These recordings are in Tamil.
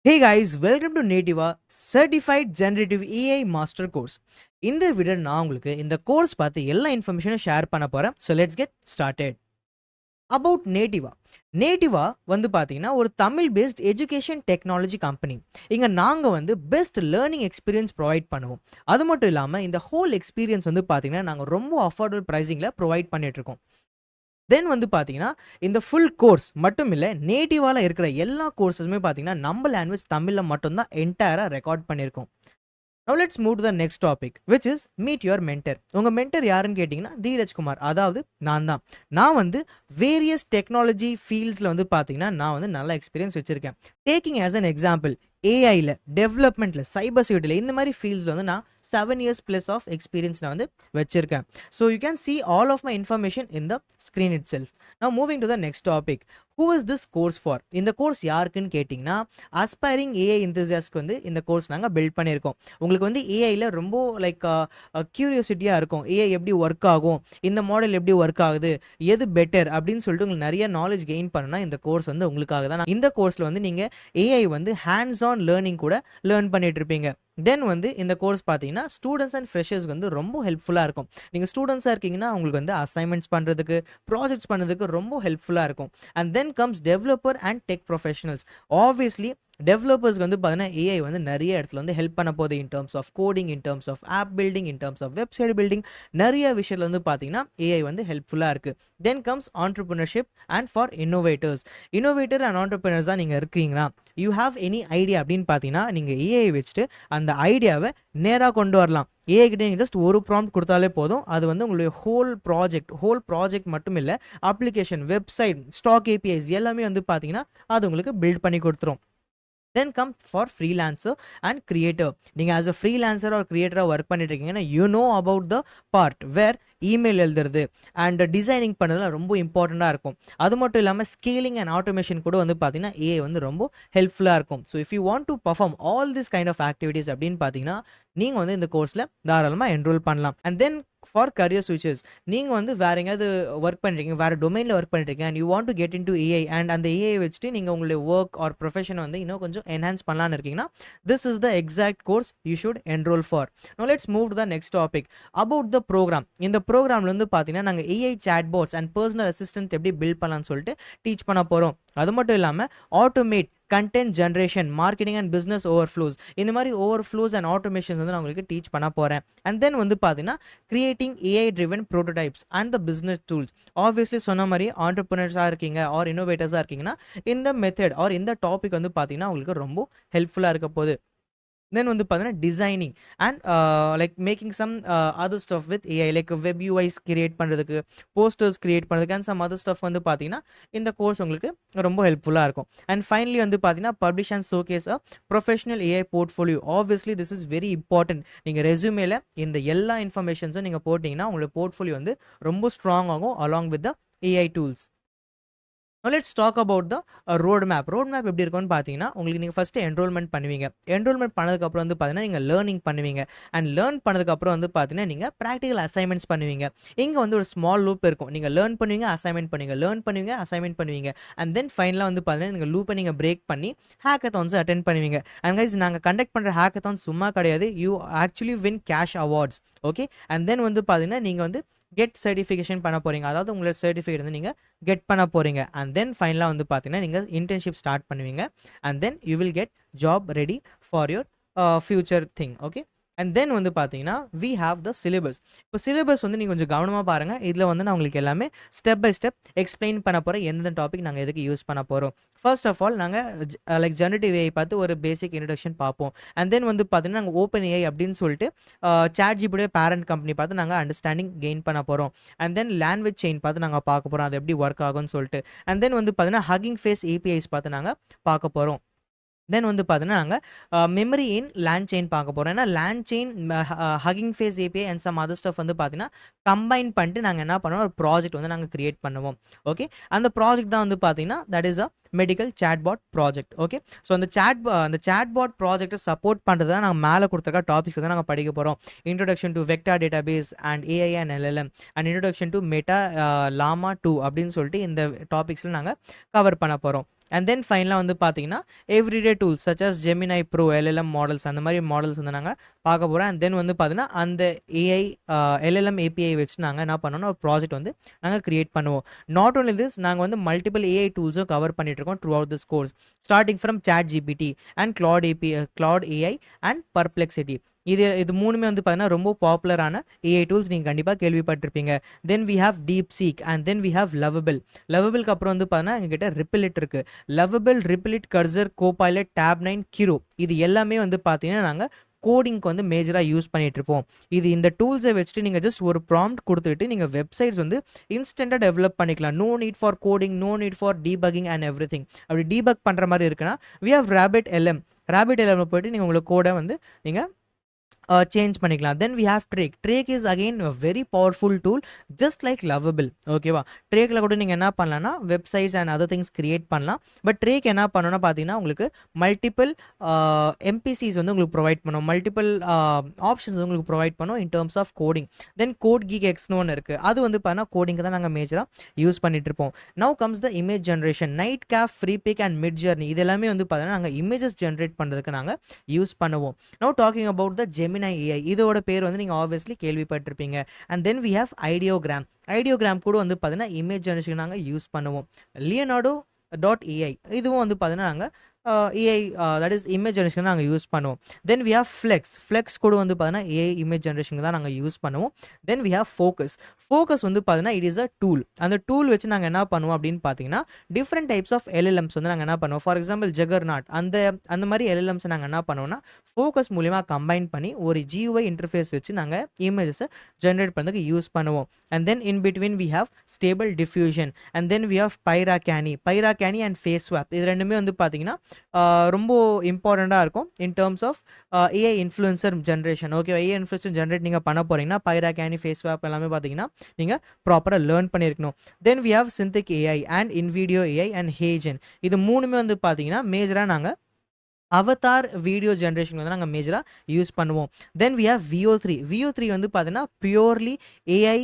Hey guys, welcome to Nativa Certified Generative AI Master Course. இந்த வீடியோ நான் உங்களுக்கு இந்த கோர்ஸ் பார்த்து எல்லா இன்ஃபர்மேஷனும் ஷேர் பண்ண போறேன். So let's get started. About Nativa. நேட்டிவா வந்து பார்த்தீங்கன்னா ஒரு Tamil paste education technology company. இங்கே நாங்கள் வந்து பெஸ்ட் லேர்னிங் எக்ஸ்பீரியன்ஸ் ப்ரொவைட் பண்ணுவோம். அது மட்டும் இல்லாமல் இந்த ஹோல் எக்ஸ்பீரியன்ஸ் வந்து பார்த்தீங்கன்னா நாங்கள் ரொம்ப அஃபோர்டபுள் ப்ரைஸிங்கில் ப்ரொவைட் பண்ணிகிட்ருக்கோம். தென் வந்து பார்த்தீங்கன்னா இந்த ஃபுல் கோர்ஸ் மட்டும் இல்லை, நேட்டிவால் இருக்கிற எல்லா கோர்ஸஸுமே பார்த்தீங்கன்னா நம்ம லாங்குவேஜ் தமிழில் மட்டும்தான் என்டையராக ரெக்கார்ட் பண்ணியிருக்கோம். Now let's move to the next topic, which is meet your mentor. உங்க மென்டர் யாருன்னு கேட்டிங்கன்னா தீரஜ் குமார், அதாவது நான் வந்து வேரியஸ் டெக்னாலஜி ஃபீல்ட்ஸில் வந்து பார்த்தீங்கன்னா நான் வந்து நல்ல எக்ஸ்பீரியன்ஸ் வச்சுருக்கேன். டேக்கிங் ஆஸ் அன் எக்ஸாம்பிள், ஏஐயில், டெவலப்மெண்ட்டில், சைபர் செக்யூரிட்டியில் இந்த மாதிரி ஃபீல்ட்ஸில் வந்து நான் 7 years plus of experience நான் வந்து வச்சுருக்கேன். So you can see all of my information in the screen itself. Now moving to the next topic, who is this course for? இந்த கோர்ஸ் யாருக்குன்னு கேட்டிங்கன்னா அஸ்பைரிங் ஏஐ இன்தூசியாஸ்ட்க்கு வந்து இந்த கோர்ஸ் நாங்கள் பில்ட் பண்ணியிருக்கோம். உங்களுக்கு வந்து ஏஐயில் ரொம்ப லைக் க்யூரியோசிட்டியாக இருக்கும். ஏஐ எப்படி ஒர்க் ஆகும், இந்த மாடல் எப்படி ஒர்க் ஆகுது, எது பெட்டர் அப்படின்னு சொல்லிட்டு உங்களுக்கு நிறைய நாலேஜ் கெயின் பண்ணணும்னா இந்த கோர்ஸ் வந்து உங்களுக்காக தான். இந்த கோர்ஸில் வந்து நீங்கள் ஏஐ வந்து ஹேண்ட்ஸ் ஆன் லேர்னிங் கூட லேர்ன் பண்ணிட்டு இருப்பீங்க. தென் வந்து இந்த கோர்ஸ் பார்த்தீங்கன்னா ஸ்டூடெண்ட்ஸ் அண்ட் ஃப்ரெஷர்ஸ்க்கு வந்து ரொம்ப ஹெல்ப்ஃபுல்லாக இருக்கும். நீங்கள் ஸ்டூடெண்ட்ஸாக இருக்கீங்கன்னா உங்களுக்கு வந்து அசைன்மெண்ட்ஸ் பண்ணுறதுக்கு, ப்ராஜெக்ட்ஸ் பண்ணுறதுக்கு ரொம்ப ஹெல்ப்ஃபுல்லாக இருக்கும். And then comes developer and tech professionals. Obviously டெவலப்பர்ஸ்க்கு வந்து பார்த்தீங்கன்னா ஏஐ வந்து நிறைய இடத்துல வந்து ஹெல்ப் பண்ண போகுது. In terms of coding, in terms of app building, in terms of website building, நிறைய விஷயத்தில் வந்து பார்த்தீங்கன்னா ஏஐ வந்து ஹெல்ப்ஃபுல்லாக இருக்குது. Then comes entrepreneurship and for innovators. Innovator and entrepreneurs தான் நீங்கள் இருக்கீங்கன்னா, யூ ஹாவ் எனி ஐடியா அப்படின்னு பார்த்தீங்கன்னா நீங்கள் ஏஐ வச்சுட்டு அந்த ஐடியாவை நேராக கொண்டு வரலாம். ஏஐ கிட்ட நீங்கள் ஜஸ்ட் ஒரு ப்ராம்ப்ட் கொடுத்தாலே போதும், அது வந்து உங்களுடைய ஹோல் ப்ராஜெக்ட் மட்டும் இல்லை, அப்ளிகேஷன், வெப்சைட், ஸ்டாக் ஏபிஐஸ் எல்லாமே வந்து பார்த்தீங்கன்னா அது உங்களுக்கு பில்ட் பண்ணி கொடுத்துரும். Then come for freelancer and creator. நீங்கள் as a freelancer or creator work பண்ணிட்டு இருக்கீங்கன்னா you know about the part where email எழுதுறது அண்ட் டிசைனிங் பண்ணுறதுலாம் ரொம்ப இம்பார்ட்டண்ட்டாக இருக்கும். அது மட்டும் இல்லாமல் ஸ்கேலிங் அண்ட் ஆட்டோமேஷன் கூட வந்து பார்த்தீங்கன்னா ஏஐ வந்து ரொம்ப ஹெல்ப்ஃபுல்லாக இருக்கும். So if you want to perform all this kind of activities அப்படின்னு பார்த்தீங்கன்னா நீங்கள் வந்து இந்த கோர்ஸில் தாராளமாக என்ரோல் பண்ணலாம். அண்ட் தென் ஃபார் கரியர் ஸ்விட்சஸ், நீங்கள் வந்து வேறு எங்கேயாவது ஒர்க் பண்ணுறீங்க, வேறு டொமைனில் ஒர்க் பண்ணிருக்கீங்க and you want to get in to AI and அந்த ஏஐ வச்சுட்டு நீங்கள் உங்களுடைய ஒர்க் ஆர் ப்ரொஃபஷனை வந்து இன்னும் கொஞ்சம் என்ஹான்ஸ் பண்ணலான்னு இருக்கீங்கன்னா this is the exact course you should enrol for. No let's move to the next topic about the programme. இந்த ப்ரோக்ராமில் வந்து பார்த்தீங்கன்னா நாங்கள் AI chatbots and personal assistant எப்படி பில்ட் பண்ணலாம்னு சொல்லிட்டு டீச் பண்ண போகிறோம். அது மட்டும் இல்லாமல் automate content generation, marketing and business overflows, இந்த மாதிரி ஓவர்ஃப்ளோஸ் அண்ட் ஆட்டோமேஷன்ஸ் வந்து நான் உங்களுக்கு டீச் பண்ண போகிறேன். அண்ட் தென் வந்து பார்த்தீங்கன்னா creating AI driven prototypes and the business tools. Obviously சொன்ன மாதிரி ஆண்டர்பிரினர்ஸாக இருக்கீங்க ஆர் இன்னோவேட்டர்ஸாக இருக்கீங்கன்னா இந்த மெத்தட் ஆர் இந்த டாபிக் வந்து பார்த்தீங்கன்னா உங்களுக்கு ரொம்ப ஹெல்ப்ஃபுல்லாக இருக்க போகுது. தென் வந்து பார்த்தீங்கன்னா designing and like making some other stuff with AI, like web UIs create பண்ணுறதுக்கு, போஸ்டர்ஸ் கிரியேட் பண்ணுறதுக்கு அண்ட் சம் அதர் ஸ்டஃப் வந்து பார்த்தீங்கன்னா இந்த கோர்ஸ் உங்களுக்கு ரொம்ப ஹெல்ப்ஃபுல்லாக இருக்கும். அண்ட் ஃபைனலி வந்து பார்த்தீங்கன்னா publish and showcase a professional AI portfolio. Obviously this is very important. நீங்கள் ரெஸ்யூமேல இந்த எல்லா இன்ஃபர்மேஷன்ஸும் நீங்கள் போட்டிங்கன்னா உங்களோட போர்ட்ஃபோலியோ வந்து ரொம்ப ஸ்ட்ராங் ஆகும் along with the AI tools. Now let's talk about the road map. Road map எப்படி இருக்கும்னு பார்த்தீங்கன்னா உங்களுக்கு நீங்கள் ஃபஸ்ட்டு என்ரோல்மெண்ட் பண்ணுவீங்க. என்ரோல்மெண்ட் பண்ணதுக்கப்புறம் வந்து பார்த்தீங்கன்னா நீங்கள் லேர்னிங் பண்ணுவீங்க. அண்ட் லேர்ன் பண்ணதுக்கப்புறம் வந்து பார்த்தீங்கன்னா நீங்கள் ப்ராக்டிக்கல் அசைன்மெண்ட்ஸ் பண்ணுவீங்க. இங்கே வந்து ஒரு ஸ்மால் லூப் இருக்கும். நீங்கள் லேர்ன் பண்ணுவீங்க, அசைன்மெண்ட் பண்ணுவீங்க, லேர்ன் பண்ணுவீங்க, அசைன்மெண்ட் பண்ணுவீங்க. அண்ட் தென் ஃபைனலாக வந்து பார்த்தீங்கன்னா நீங்கள் லூப்பை நீங்கள் பிரேக் பண்ணி ஹேக்கத்தான்ஸ் அட்டென்ட் பண்ணுவீங்க. அண்ட் கைஸ், நாங்கள் கண்டக்ட் பண்ணுற ஹேக்கத்தான் சும்மா கிடையாது. You actually win cash awards. Okay, and then வந்து பார்த்தீங்கன்னா நீங்கள் வந்து கெட் சர்டிஃபிகேஷன் பண்ண போகிறீங்க. அதாவது உங்களோட சர்டிஃபிகேட் வந்து நீங்கள் கெட் பண்ண போகிறீங்க. அண்ட் தென் ஃபைனலாக வந்து பார்த்தீங்கன்னா நீங்கள் இன்டர்ன்ஷிப் ஸ்டார்ட் பண்ணுவீங்க. And then you will get job ready for your future thing. Okay, and then வந்து பார்த்தீங்கன்னா வி ஹாவ் த சிலபஸ். இப்போ சிலபஸ் வந்து நீங்கள் கொஞ்சம் கவனமாக பாருங்கள். இதில் வந்து நான் உங்களுக்கு எல்லாமே ஸ்டெப் பை ஸ்டெப் எக்ஸ்பிளைன் பண்ண போகிறேன். எந்த டாபிக் நாங்கள் எதுக்கு யூஸ் பண்ண போகிறோம். ஃபர்ஸ்ட் ஆஃப் ஆல் நாங்கள் லைக் ஜெனரேட்டிவ் ஏஐ பார்த்து ஒரு பேசிக் இன்ட்ரடக்ஷன் பார்ப்போம். அண்ட் தென் வந்து பார்த்தீங்கன்னா நாங்கள் ஓப்பன் ஏஐ அப்படின்னு சொல்லிட்டு சாட் ஜிபிடியோட பேரண்ட் கம்பெனி பார்த்து நாங்கள் அண்டர்ஸ்டாண்டிங் கெயின் பண்ண போகிறோம். அண்ட் தென் லாங்குவேஜ் செயின் பார்த்து நாங்கள் பார்க்க போகிறோம், அது எப்படி ஒர்க் ஆகும்னு சொல்லிட்டு. அண்ட் தென் வந்து பார்த்தீங்கன்னா ஹக்கிங் ஃபேஸ் ஏபிஐஸ் பார்த்து நாங்கள் பார்க்க போகிறோம். தென் வந்து பார்த்தீங்கன்னா நாங்கள் மெமரி இன் லேண்ட் செயின் பார்க்க போகிறோம். ஏன்னா LangChain, Hugging Face API and some other stuff வந்து பார்த்தீங்கன்னா கம்பைன் பண்ணிட்டு நாங்கள் என்ன பண்ணுவோம், ஒரு ப்ராஜெக்ட் வந்து நாங்கள் கிரியேட் பண்ணுவோம். ஓகே, அந்த ப்ராஜெக்ட் தான் வந்து பார்த்தீங்கன்னா that is a medical chatbot project. Okay, so அந்த சாட்பாட் ப்ராஜெக்ட்டை சப்போர்ட் பண்ணுறது தான் நாங்கள் மேலே கொடுத்துருக்க டாபிக்ஸ் தான் நாங்கள் படிக்க போகிறோம். Introduction to vector database and AI and LLM and introduction to Meta Llama 2 அப்படின்னு சொல்லிட்டு இந்த டாபிக்ஸில் நாங்கள் கவர் பண்ண போகிறோம். அண்ட் தென் ஃபைனலாக வந்து பார்த்தீங்கன்னா everyday tools such as Gemini pro LLM models அந்த மாதிரி மாடல்ஸ் வந்து நாங்கள் பார்க்க போகிறோம். அண்ட் தென் வந்து பார்த்தீங்கன்னா அந்த ஏஐ எல்எல்எம் ஏபிஐ வச்சு நாங்கள் என்ன பண்ணோம்னா ஒரு ப்ராஜெக்ட் வந்து நாங்கள் கிரியேட் பண்ணுவோம். நாட் ஓன்லி திஸ், நாங்கள் வந்து மல்டிபிள் ஏஐ டூல்ஸும் கவர் பண்ணிட்டு இருக்கோம் throughout this course, starting from ChatGPT and Claude AI and Perplexity. இது மூணுமே வந்து பார்த்தீங்கன்னா ரொம்ப பாப்புலரான ஏஐ டூல்ஸ், நீங்கள் கண்டிப்பாக கேள்விப்பட்டிருப்பீங்க. Then we have Deep Seek and then we have Lovable. லவபிள்க்கு அப்புறம் வந்து பார்த்தீங்கன்னா எங்ககிட்ட ரிப்பிலிட் இருக்கு. லவபிள், ரிப்பிலிட், கர்சர், கோபைலட், டேப்9, கிரோ இது எல்லாமே வந்து பார்த்தீங்கன்னா நாங்கள் கோடிங்க்கு வந்து மேஜராக யூஸ் பண்ணிட்டு இருப்போம். இந்த டூல்ஸை வச்சுட்டு நீங்கள் ஜஸ்ட் ஒரு ப்ராம்ப்ட் கொடுத்துட்டு நீங்கள் வெப்சைட்ஸ் வந்து இன்ஸ்டண்ட்டாக டெவலப் பண்ணிக்கலாம். No need for coding, no need for debugging and every thing debug பண்ணுற மாதிரி இருக்குன்னா we have rapid LM. Rapid எல்எம்ல போயிட்டு நீங்கள் உங்களுக்கு கோடை வந்து நீங்கள் சேஞ்ச் பண்ணிக்கலாம். Then we have Trae. Trae is again very powerful tool just like Lovable. ஓகேவா? ட்ரேக்கில் கூட நீங்கள் என்ன பண்ணலாம்னா websites and other things create பண்ணலாம். பட் ட்ரேக் என்ன பண்ணணும்னா பார்த்தீங்கன்னா உங்களுக்கு மல்டிபிள் எம்பிசிஸ் வந்து உங்களுக்கு ப்ரொவைட் பண்ணும், மல்டிபிள் ஆப்ஷன்ஸ் வந்து உங்களுக்கு ப்ரொவைட் பண்ணும் in terms of coding. Then Code Geek எக்ஸ்னு ஒன்று இருக்குது, அது வந்து பார்த்தீங்கன்னா கோடிங்க்கு தான் நாங்கள் மேஜராக யூஸ் பண்ணிட்டு இருப்போம். Now comes the image generation. NightCafe, Freepik and Midjourney இது எல்லாமே வந்து பார்த்தீங்கன்னா நாங்கள் இமேஜஸ் ஜென்ரேட் பண்ணுறதுக்கு நாங்கள் யூஸ் பண்ணுவோம். Now talking about the Gemini AI, இதோட பேர் வந்து நீங்கள் ஆப்வியஸ்லி கேள்விப்பட்டிருப்பீங்க. And then we have Ideogram. Ideogram கூட வந்து பார்த்தீங்கன்னா இமேஜ் ஜெனரேஷன் நாங்கள் யூஸ் பண்ணுவோம். Leonardo.ai இதுவும் வந்து பார்த்தீங்கன்னா நாங்கள் AI that is image generation நாங்கள் யூஸ் பண்ணுவோம். தென் வி ஹேவ் ஃப்ளெக்ஸ் கூட வந்து பார்த்தீங்கன்னா ஏஐ இமேஜ் ஜெனரேஷனுக்கு தான் நாங்கள் யூஸ் பண்ணுவோம். தென் வி ஹேவ் ஃபோக்கஸ் வந்து பார்த்தீங்கன்னா இட் இஸ் அ டூல். அந்த டூல் வச்சு நாங்கள் என்ன பண்ணுவோம் அப்படின்னு பார்த்தீங்கன்னா டிஃப்ரெண்ட் டைப்ஸ் ஆஃப் எல்எல்எம்ஸ் வந்து நாங்கள் என்ன பண்ணுவோம். ஃபார் எக்ஸாம்பிள் ஜெகர்நாட் அந்த மாதிரி எல்எல்எம்ஸ் நாங்கள் என்ன பண்ணுவோம்னா ஃபோக்கஸ் மூலிமா கம்பைன் பண்ணி ஒரு GUI இன்டர்ஃபேஸ் வச்சு நாங்கள் இமேஜஸை ஜென்ரேட் பண்ணுறதுக்கு யூஸ் பண்ணுவோம். And then in between we have Stable Diffusion and then we have பைராகேனி அண்ட் ஃபேஸ் ஸ்வாப். இது ரெண்டுமே வந்து பார்த்தீங்கன்னா ரொம்ப இம்பார்ட்டண்ட்டாக இருக்கும் in terms of AI influencer generation. Okay, AI influencer generate நீங்கள் பண்ண போகிறீங்கன்னா பைராகேனி, ஃபேஸ் ஸ்வாப் எல்லாமே பார்த்தீங்கன்னா நீங்கள் ப்ராப்பராக லேர்ன் பண்ணியிருக்கணும். Then we have synthetic AI and InVideo AI and HeyGen. இது மூணுமே வந்து பார்த்தீங்கன்னா மேஜராக நாங்கள் அவதார் வீடியோ ஜென்ரேஷன் வந்து நாங்கள் மேஜராக யூஸ் பண்ணுவோம். தென் வி ஹேவ் VO3 வந்து பார்த்தீங்கன்னா பியூர்லி ஏஐ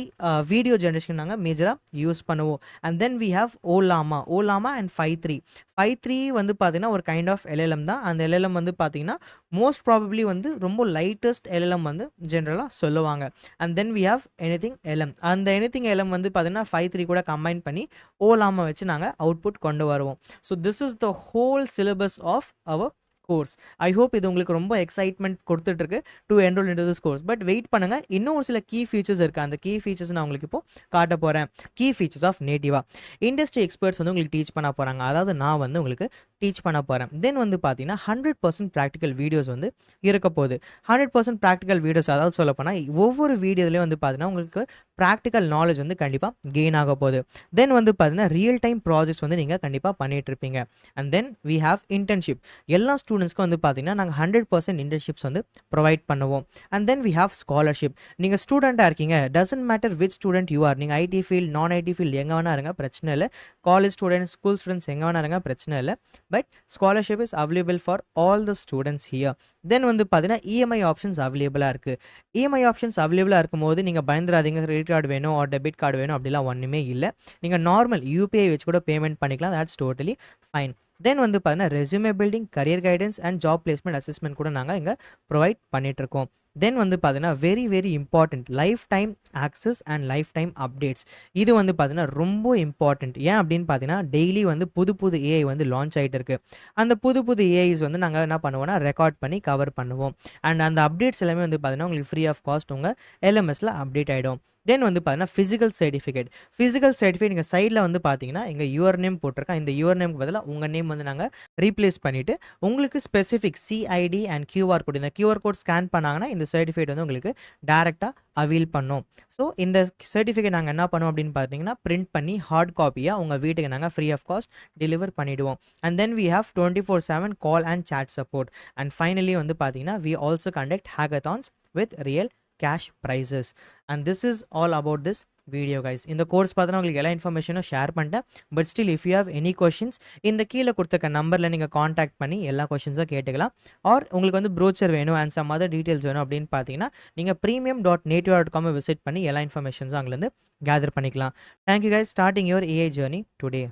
வீடியோ ஜென்ரேஷன் நாங்கள் மேஜராக யூஸ் பண்ணுவோம். And then we have Ollama and 5.3 வந்து பார்த்தீங்கன்னா ஒரு கைண்ட் ஆஃப் எல்எல்எம் தான். அந்த எல்எல்எம் வந்து பார்த்தீங்கன்னா மோஸ்ட் ப்ராபப்ளி வந்து ரொம்ப லைட்டஸ்ட் எல்எல்எம் வந்து ஜென்ரலாக சொல்லுவாங்க. And then we have anything LM. அந்த எனிதிங் எல்எம் வந்து பார்த்தீங்கன்னா 5.3 கூட கம்பைன் பண்ணி ஓலாமா வச்சு நாங்கள் அவுட்புட் கொண்டு வருவோம். So this is the whole syllabus of our course. I hope இது உங்களுக்கு ரொம்ப எக்ஸைட்மெண்ட் கொடுத்துட்டு இருக்கு to enrol into this course. But wait பண்ணுங்க, இன்னும் ஒரு சில கீ ஃபீச்சர்ஸ் இருக்கு. அந்த கீ ஃபீச்சர்ஸ் நான் உங்களுக்கு இப்போ காட்ட போறேன். கீ ஃபீச்சர்ஸ் ஆஃப் நேட்டிவா இண்டஸ்ட்ரி எக்ஸ்பர்ட்ஸ் வந்து உங்களுக்கு டீச் பண்ண போறாங்க. அதாவது நான் வந்து உங்களுக்கு டீச் பண்ண போறேன். தென் வந்து பார்த்தீங்கன்னா 100% ப்ராக்டிக்கல் வீடியோஸ் வந்து இருக்க போகுது. 100% ப்ராக்டிக்கல் வீடியோஸ், அதாவது சொல்ல போனால் ஒவ்வொரு வீடியோலையும் வந்து பார்த்தீங்கன்னா உங்களுக்கு ப்ராக்டிக்கல் நாலேஜ் வந்து கண்டிப்பாக கெயின் ஆக போகுது. தென் வந்து பார்த்தீங்கன்னா ரியல் டைம் ப்ராஜெக்ட்ஸ் வந்து நீங்கள் கண்டிப்பாக பண்ணிட்டு இருப்பீங்க. And then we have internship. எல்லா ஸ்டூடெண்ட்ஸ்க்கு வந்து பார்த்தீங்கன்னா நாங்கள் 100% இன்டர்ன்ஷிப்ஸ் வந்து ப்ரொவைட் பண்ணுவோம். And then we have scholarship. நீங்கள் ஸ்டூடெண்ட்டாக இருக்கீங்க, doesn't matter which student you are, நீங்கள் ஐடி ஃபீல்ட், நான் ஐடி ஃபீல்ட் எங்கே வேணா இருங்க, பிரச்சனை இல்லை. காலேஜ் ஸ்டூடெண்ட்ஸ், ஸ்கூல் ஸ்டூடெண்ட்ஸ் எங்கே வேணா இருங்க, பிரச்சனை இல்லை. But scholarship is available for all the students here. Then வந்து பார்த்தீங்கன்னா இஎம்ஐ ஆப்ஷன்ஸ் அவைலபிளாக இருக்குது. இஎம்ஐ ஆப்ஷன்ஸ் அவைலபிளாக இருக்கும்போது நீங்கள் பயந்துராதீங்க கிரெடிட் கார்டு வேணும் ஆர் டெபிட் கார்டு வேணும் அப்படிலாம் ஒன்றுமே இல்லை. நீங்கள் நார்மல் யூபிஐ வச்சு கூட பேமெண்ட் பண்ணிக்கலாம். That's totally fine. தென் வந்து பார்த்தீங்கன்னா resume building, career guidance and job placement assessment கூட நாங்கள் இங்கே ப்ரொவைட் பண்ணிகிட்ருக்கோம். தென் வந்து பார்த்தீங்கன்னா very important life time access and life time updates. இது வந்து பார்த்தீங்கன்னா ரொம்ப இம்பார்ட்டண்ட். ஏன் அப்படின்னு பார்த்தீங்கன்னா டெய்லி வந்து புது ஏஐ வந்து லான்ச் ஆகிட்டு இருக்கு. அந்த புது ஏஐஸ் வந்து நாங்கள் என்ன பண்ணுவோம்னா ரெக்கார்ட் பண்ணி கவர் பண்ணுவோம். அண்ட் அந்த அப்டேட்ஸ் எல்லாமே வந்து பார்த்தீங்கன்னா உங்களுக்கு ஃப்ரீ ஆஃப் காஸ்ட் உங்கள் LMSல அப்டேட் ஆகிடும். தென் வந்து பார்த்தீங்கன்னா ஃபிசிக்கல் சர்டிஃபிகேட் நீங்கள் சைடில் வந்து பார்த்தீங்கன்னா எங்கள் யுவர் நேம் போட்டிருக்கேன். இந்த யுவர் நேமுக்கு பதிலாக உங்கள் நேம் வந்து நாங்கள் ரீப்ளேஸ் பண்ணிவிட்டு உங்களுக்கு specific CID and QR code, இந்த QR கோட் ஸ்கேன் பண்ணாங்கன்னா இந்த சர்டிஃபிகேட் வந்து உங்களுக்கு டேரெக்டாக அவைல் பண்ணோம். ஸோ இந்த சர்டிஃபிகேட் நாங்கள் என்ன பண்ணுவோம் அப்படின்னு பார்த்தீங்கன்னா பிரிண்ட் பண்ணி ஹார்ட் காப்பியாக உங்கள் வீட்டுக்கு நாங்கள் ஃப்ரீ ஆஃப் காஸ்ட் டெலிவர் பண்ணிவிடுவோம். And then we have 24/7 call and chat support. And finally வந்து பார்த்தீங்கன்னா we also conduct hackathons with real cash prizes. And this is all about this video guys. இந்த கோர்ஸ் பார்த்தா உங்களுக்கு எல்லா இன்ஃபர்மேஷனும் ஷேர் பண்ணிட்டேன். But still if you have any questions இந்த கீழே கொடுத்துருக்க நம்பரில் நீங்கள் காண்டாக்ட் பண்ணி எல்லா கொஷின்ஸும் கேட்டுக்கலாம். ஆர் உங்களுக்கு வந்து ப்ரோச்சர் வேணும் அண்ட் சம் அதர் டீட்டெயில்ஸ் வேணும் அப்படின்னு பார்த்தீங்கன்னா நீங்கள் premium.nativa.com விசிட் பண்ணி எல்லா இன்ஃபர்மேஷன்ஸும் அங்கேருந்து கேதர் பண்ணிக்கலாம். Thank you guys, starting your AI journey today.